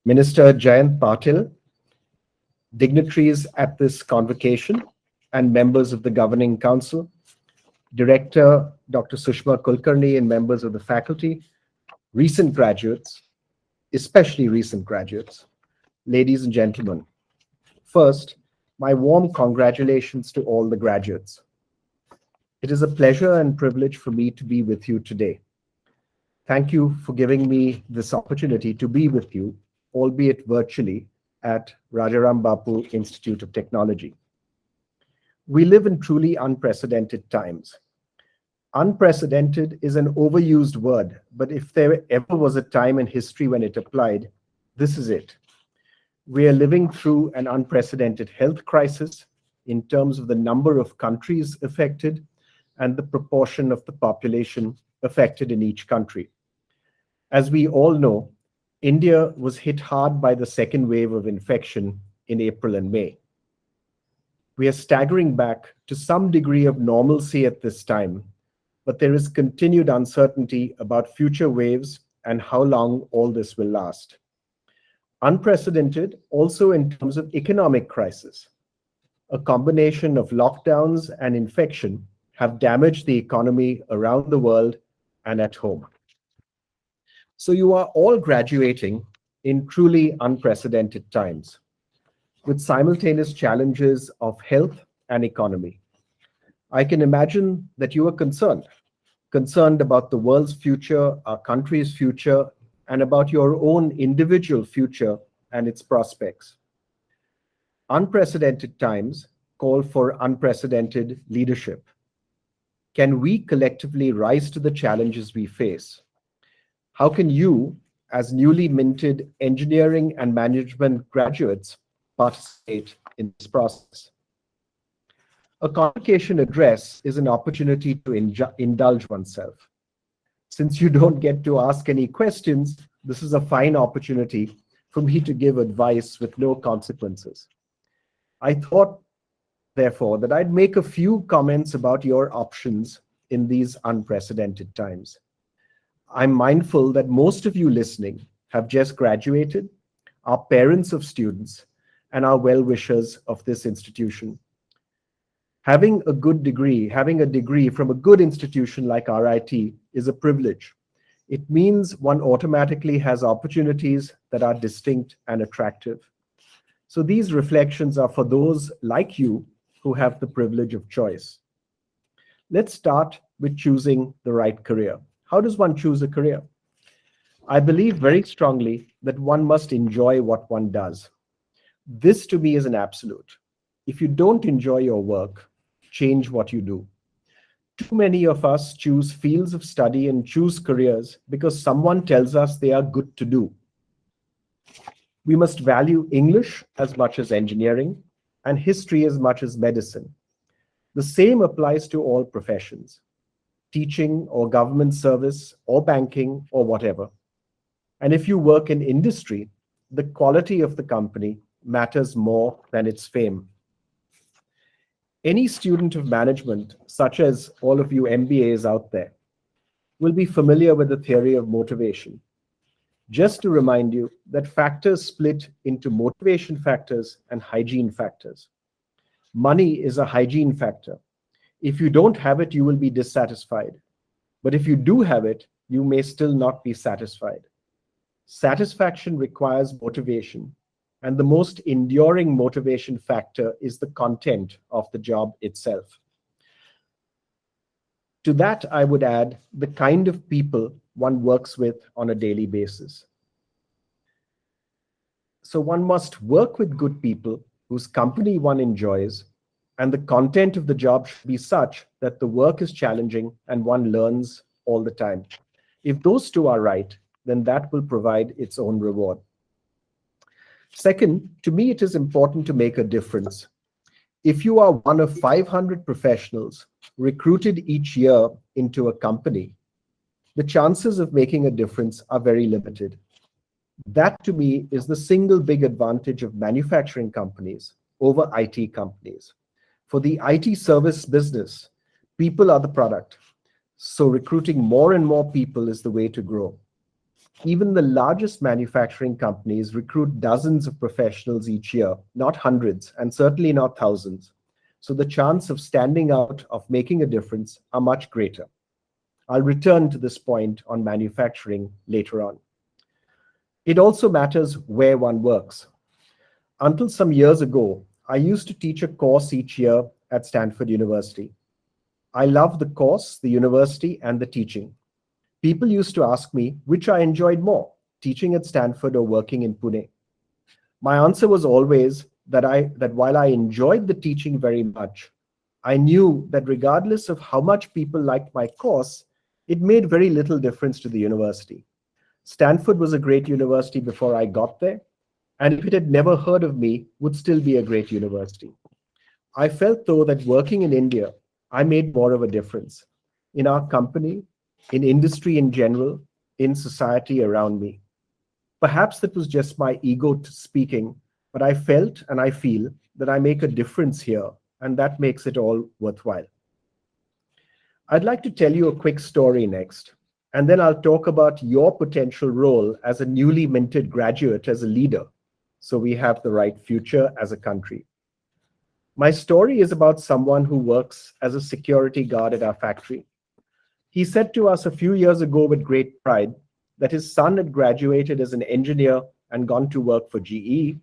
Minister Jayant Patil, dignitaries at this convocation, and members of the Governing Council, Director Dr. Sushma Kulkarni and members of the faculty, recent graduates, especially recent graduates, ladies and gentlemen. First, my warm congratulations to all the graduates. It is a pleasure and privilege for me to be with you today. Thank you for giving me this opportunity to be with you, albeit virtually, at Rajarambapu Institute of Technology. We live in truly unprecedented times. Unprecedented is an overused word, but if there ever was a time in history when it applied, this is it. We are living through an unprecedented health crisis in terms of the number of countries affected and the proportion of the population affected in each country. As we all know, India was hit hard by the second wave of infection in April and May. We are staggering back to some degree of normalcy at this time, but there is continued uncertainty about future waves and how long all this will last. Unprecedented also in terms of economic crisis. A combination of lockdowns and infection have damaged the economy around the world and at home. So you are all graduating in truly unprecedented times, with simultaneous challenges of health and economy. I can imagine that you are concerned about the world's future, our country's future, and about your own individual future and its prospects. Unprecedented times call for unprecedented leadership. Can we collectively rise to the challenges we face? How can you, as newly minted engineering and management graduates, participate in this process? A convocation address is an opportunity to indulge oneself. Since you don't get to ask any questions, this is a fine opportunity for me to give advice with no consequences. I thought, therefore, that I'd make a few comments about your options in these unprecedented times. I'm mindful that most of you listening have just graduated, are parents of students, and are well-wishers of this institution. Having a degree from a good institution like RIT is a privilege. It means one automatically has opportunities that are distinct and attractive. So these reflections are for those like you who have the privilege of choice. Let's start with choosing the right career. How does one choose a career? I believe very strongly that one must enjoy what one does. This to me is an absolute. If you don't enjoy your work, change what you do. Too many of us choose fields of study and choose careers because someone tells us they are good to do. We must value English as much as engineering and history as much as medicine. The same applies to all professions, teaching or government service or banking or whatever. And if you work in industry, the quality of the company matters more than its fame. Any student of management, such as all of you MBAs out there, will be familiar with the theory of motivation. Just to remind you that factors split into motivation factors and hygiene factors. Money is a hygiene factor. If you don't have it, you will be dissatisfied. But if you do have it, you may still not be satisfied. Satisfaction requires motivation, and the most enduring motivation factor is the content of the job itself. To that, I would add the kind of people one works with on a daily basis. So one must work with good people whose company one enjoys, and the content of the job should be such that the work is challenging and one learns all the time. If those two are right, then that will provide its own reward. Second, to me, it is important to make a difference. If you are one of 500 professionals recruited each year into a company, the chances of making a difference are very limited. That, to me, is the single big advantage of manufacturing companies over IT companies. For the IT service business, people are the product. So recruiting more and more people is the way to grow. Even the largest manufacturing companies recruit dozens of professionals each year, not hundreds, and certainly not thousands. So the chance of standing out, of making a difference, are much greater. I'll return to this point on manufacturing later on. It also matters where one works. Until some years ago, I used to teach a course each year at Stanford University. I loved the course, the university, and the teaching. People used to ask me which I enjoyed more, teaching at Stanford or working in Pune. My answer was always that while I enjoyed the teaching very much, I knew that regardless of how much people liked my course, it made very little difference to the university. Stanford was a great university before I got there, and if it had never heard of me, would still be a great university. I felt, though, that working in India, I made more of a difference in our company, in industry in general, in society around me. Perhaps that was just my ego speaking, but I felt and I feel that I make a difference here, and that makes it all worthwhile. I'd like to tell you a quick story next, and then I'll talk about your potential role as a newly minted graduate, as a leader, so we have the right future as a country. My story is about someone who works as a security guard at our factory. He said to us a few years ago with great pride that his son had graduated as an engineer and gone to work for GE,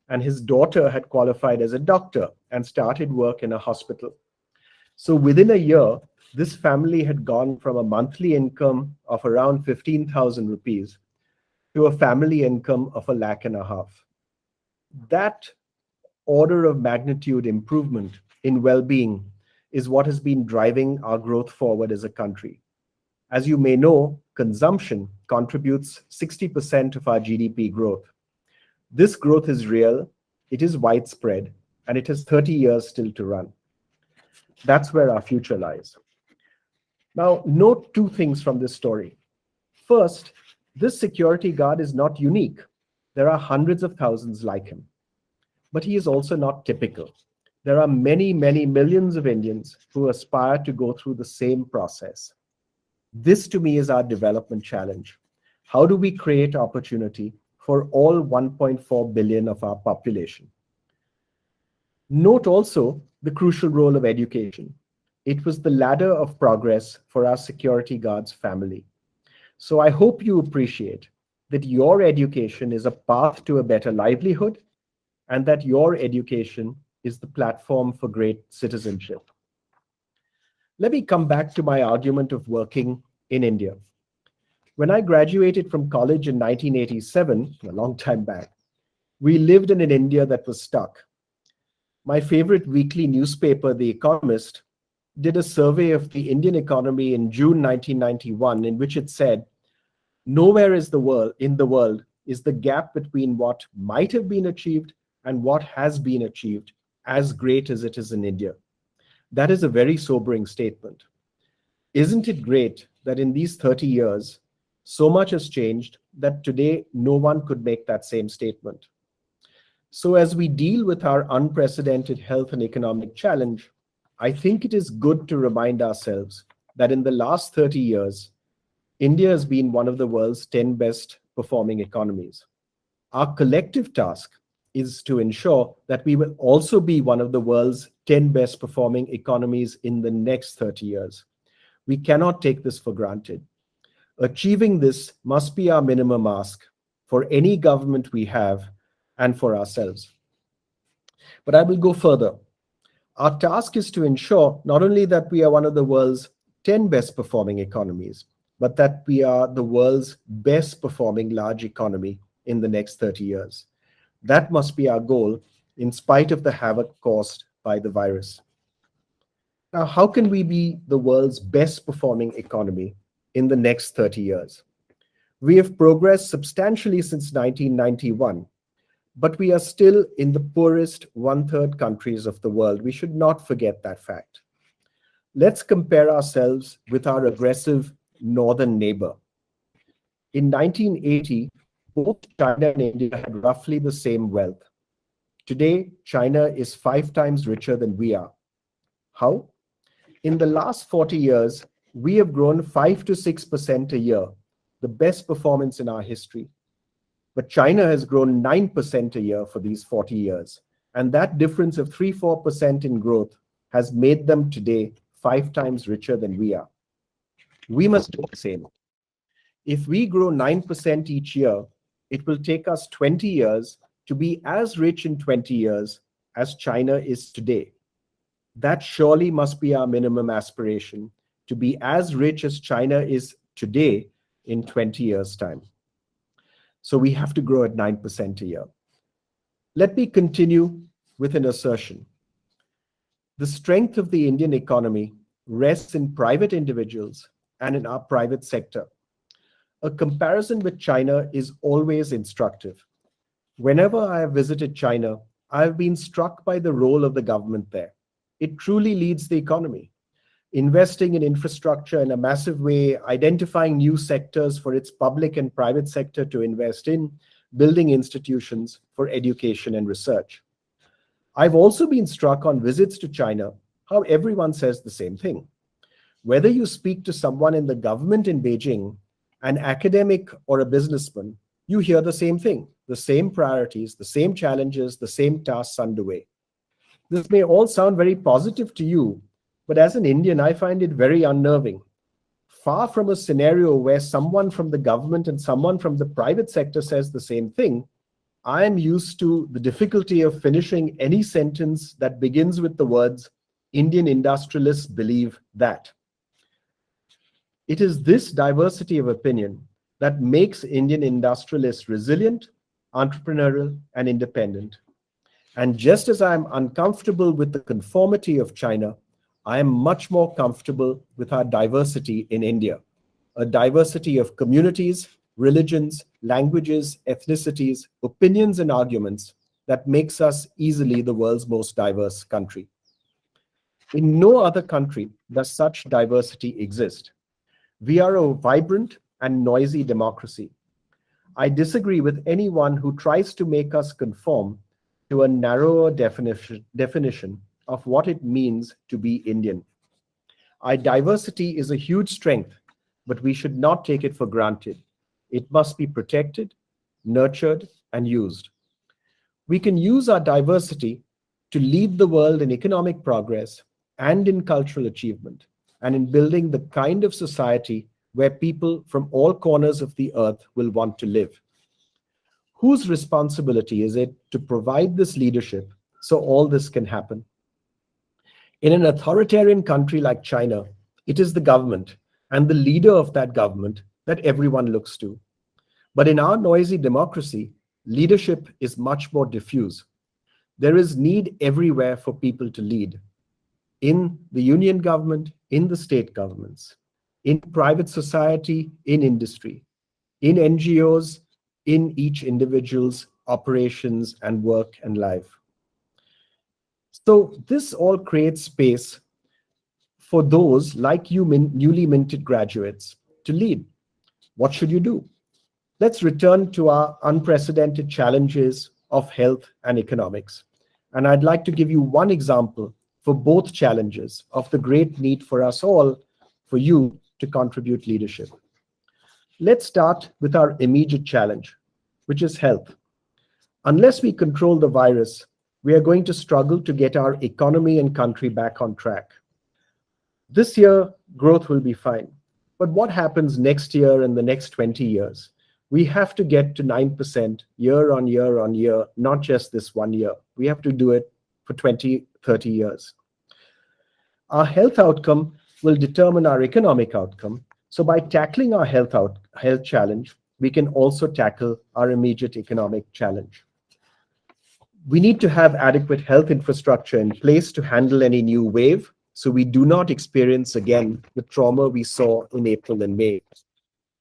and his daughter had qualified as a doctor and started work in a hospital. So within a year, this family had gone from a monthly income of around 15,000 rupees to a family income of 1.5 lakh. That order of magnitude improvement in well-being is what has been driving our growth forward as a country. As you may know, consumption contributes 60% of our GDP growth. This growth is real, it is widespread, and it has 30 years still to run. That's where our future lies. Now, note two things from this story. First, this security guard is not unique. There are hundreds of thousands like him. But he is also not typical. There are many, many millions of Indians who aspire to go through the same process. This, to me, is our development challenge. How do we create opportunity for all 1.4 billion of our population? Note also the crucial role of education. It was the ladder of progress for our security guards family. So I hope you appreciate that your education is a path to a better livelihood, and that your education is the platform for great citizenship. Let me come back to my argument of working in India. When I graduated from college in 1987, a long time back, we lived in an India that was stuck. My favorite weekly newspaper, The Economist, did a survey of the Indian economy in June 1991, in which it said, nowhere in the world is the gap between what might have been achieved and what has been achieved as great as it is in India. That is a very sobering statement. Isn't it great that in these 30 years, so much has changed that today no one could make that same statement? So as we deal with our unprecedented health and economic challenge, I think it is good to remind ourselves that in the last 30 years, India has been one of the world's 10 best performing economies. Our collective task is to ensure that we will also be one of the world's 10 best performing economies in the next 30 years. We cannot take this for granted. Achieving this must be our minimum ask for any government we have and for ourselves. But I will go further. Our task is to ensure not only that we are one of the world's 10 best performing economies, but that we are the world's best performing large economy in the next 30 years. That must be our goal, in spite of the havoc caused by the virus. Now, how can we be the world's best performing economy in the next 30 years? We have progressed substantially since 1991, but we are still in the poorest 1/3 countries of the world. We should not forget that fact. Let's compare ourselves with our aggressive northern neighbor. In 1980, both China and India had roughly the same wealth. Today, China is 5 times richer than we are. How? In the last 40 years, we have grown 5 to 6% a year, the best performance in our history. But China has grown 9% a year for these 40 years. And that difference of 3-4% in growth has made them today 5 times richer than we are. We must do the same. If we grow 9% each year, it will take us 20 years to be as rich in 20 years as China is today. That surely must be our minimum aspiration, to be as rich as China is today in 20 years' time. So we have to grow at 9% a year. Let me continue with an assertion. The strength of the Indian economy rests in private individuals and in our private sector. A comparison with China is always instructive. Whenever I have visited China, I have been struck by the role of the government there. It truly leads the economy, investing in infrastructure in a massive way, identifying new sectors for its public and private sector to invest in, building institutions for education and research. I've also been struck on visits to China how everyone says the same thing. Whether you speak to someone in the government in Beijing, an academic or a businessman, you hear the same thing, the same priorities, the same challenges, the same tasks underway. This may all sound very positive to you, but as an Indian, I find it very unnerving. Far from a scenario where someone from the government and someone from the private sector says the same thing, I am used to the difficulty of finishing any sentence that begins with the words, Indian industrialists believe that. It is this diversity of opinion that makes Indian industrialists resilient, entrepreneurial, and independent. And just as I am uncomfortable with the conformity of China, I am much more comfortable with our diversity in India, a diversity of communities, religions, languages, ethnicities, opinions, and arguments that makes us easily the world's most diverse country. In no other country does such diversity exist. We are a vibrant and noisy democracy. I disagree with anyone who tries to make us conform to a narrower definition of what it means to be Indian. Our diversity is a huge strength, but we should not take it for granted. It must be protected, nurtured, and used. We can use our diversity to lead the world in economic progress and in cultural achievement, and in building the kind of society where people from all corners of the earth will want to live. Whose responsibility is it to provide this leadership so all this can happen? In an authoritarian country like China, it is the government and the leader of that government that everyone looks to. But in our noisy democracy, leadership is much more diffuse. There is need everywhere for people to lead. In the union government, in the state governments, in private society, in industry, in NGOs, in each individual's operations and work and life. So this all creates space for those like you newly minted graduates to lead. What should you do? Let's return to our unprecedented challenges of health and economics. And I'd like to give you one example for both challenges of the great need for us all, for you to contribute leadership. Let's start with our immediate challenge, which is health. Unless we control the virus, we are going to struggle to get our economy and country back on track. This year, growth will be fine. But what happens next year and the next 20 years? We have to get to 9% year on year on year, not just this one year. We have to do it for 20, 30 years. Our health outcome will determine our economic outcome. So by tackling our health challenge, we can also tackle our immediate economic challenge. We need to have adequate health infrastructure in place to handle any new wave, so we do not experience again the trauma we saw in April and May.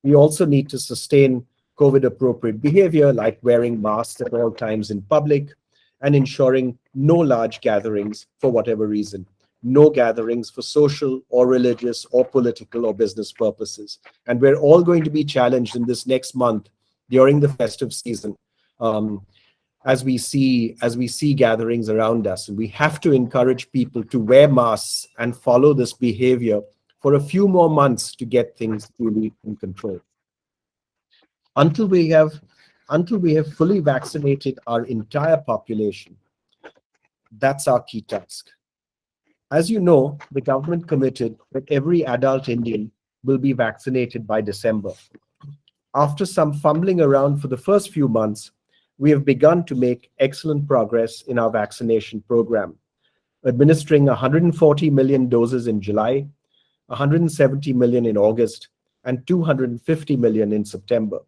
We also need to sustain COVID-appropriate behavior like wearing masks at all times in public and ensuring no large gatherings for whatever reason. No gatherings for social or religious or political or business purposes. And we're all going to be challenged in this next month during the festive season as we see gatherings around us. And we have to encourage people to wear masks and follow this behavior for a few more months to get things truly in control. Until we have until we have fully vaccinated our entire population, that's our key task. As you know, the government committed that every adult Indian will be vaccinated by December. After some fumbling around for the first few months, we have begun to make excellent progress in our vaccination program, administering 140 million doses in July, 170 million in August, and 250 million in September.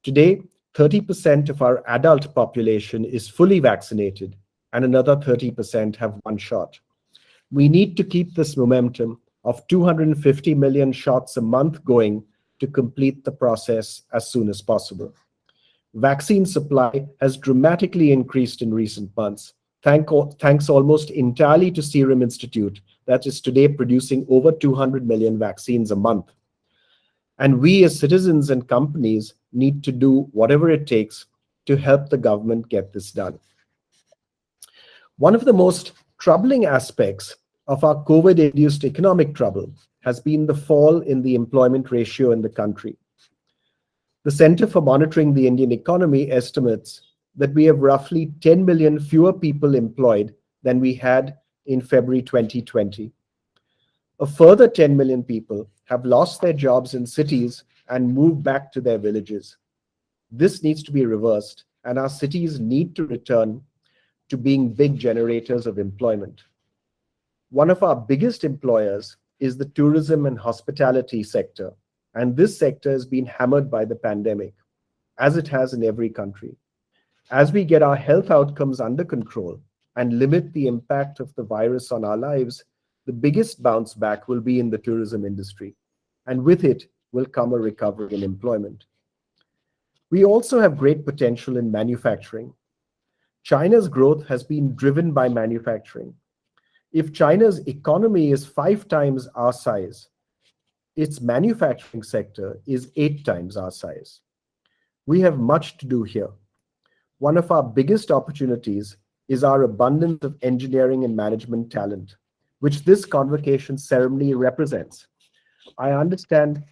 Today, 30% of our adult population is fully vaccinated, and another 30% have one shot. We need to keep this momentum of 250 million shots a month going to complete the process as soon as possible. Vaccine supply has dramatically increased in recent months, thanks almost entirely to Serum Institute, that is today producing over 200 million vaccines a month. And we as citizens and companies need to do whatever it takes to help the government get this done. One of the most troubling aspects of our COVID-induced economic trouble has been the fall in the employment ratio in the country. The Center for Monitoring the Indian Economy estimates that we have roughly 10 million fewer people employed than we had in February 2020. A further 10 million people have lost their jobs in cities and moved back to their villages. This needs to be reversed, and our cities need to return to being big generators of employment. One of our biggest employers is the tourism and hospitality sector, and this sector has been hammered by the pandemic, as it has in every country. As we get our health outcomes under control and limit the impact of the virus on our lives, the biggest bounce back will be in the tourism industry, and with it will come a recovery in employment. We also have great potential in manufacturing. China's growth has been driven by manufacturing. If China's economy is 5 times our size, its manufacturing sector is 8 times our size. We have much to do here. One of our biggest opportunities is our abundance of engineering and management talent, which this convocation ceremony represents. I understand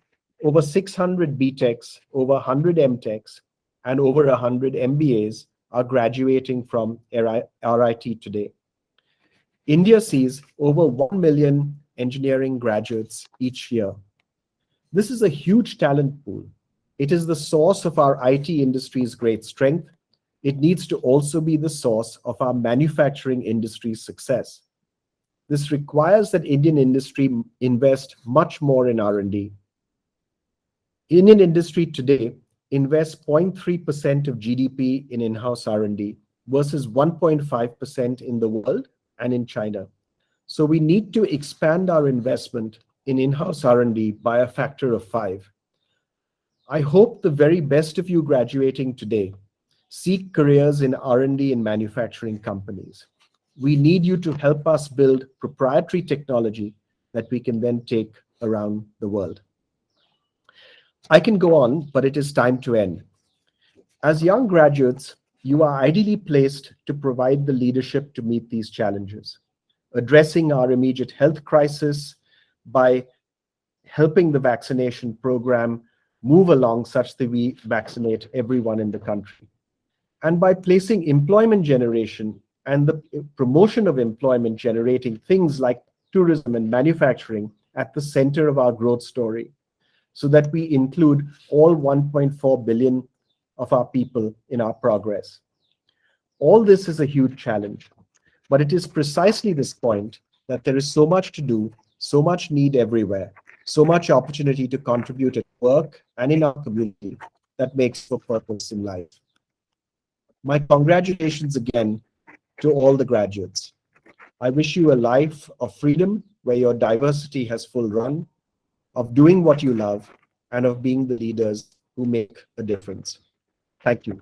over 600 BTechs, over 100 MTechs, and over 100 MBAs are graduating from RIT today. India sees over 1 million engineering graduates each year. This is a huge talent pool. It is the source of our IT industry's great strength. It needs to also be the source of our manufacturing industry's success. This requires that Indian industry invest much more in R&D. Indian industry today invests 0.3% of GDP in in-house R&D versus 1.5% in the world and in China. So we need to expand our investment in in-house R&D by a factor of 5. I hope the very best of you graduating today seek careers in R&D and manufacturing companies. We need you to help us build proprietary technology that we can then take around the world. I can go on, but it is time to end. As young graduates, you are ideally placed to provide the leadership to meet these challenges, addressing our immediate health crisis by helping the vaccination program move along such that we vaccinate everyone in the country, and by placing employment generation and the promotion of employment generating things like tourism and manufacturing at the center of our growth story, so that we include all 1.4 billion of our people in our progress. All this is a huge challenge, but it is precisely this point that there is so much to do, so much need everywhere, so much opportunity to contribute at work and in our community that makes for purpose in life. My congratulations again to all the graduates. I wish you a life of freedom where your diversity has full run, of doing what you love, and of being the leaders who make a difference. Thank you.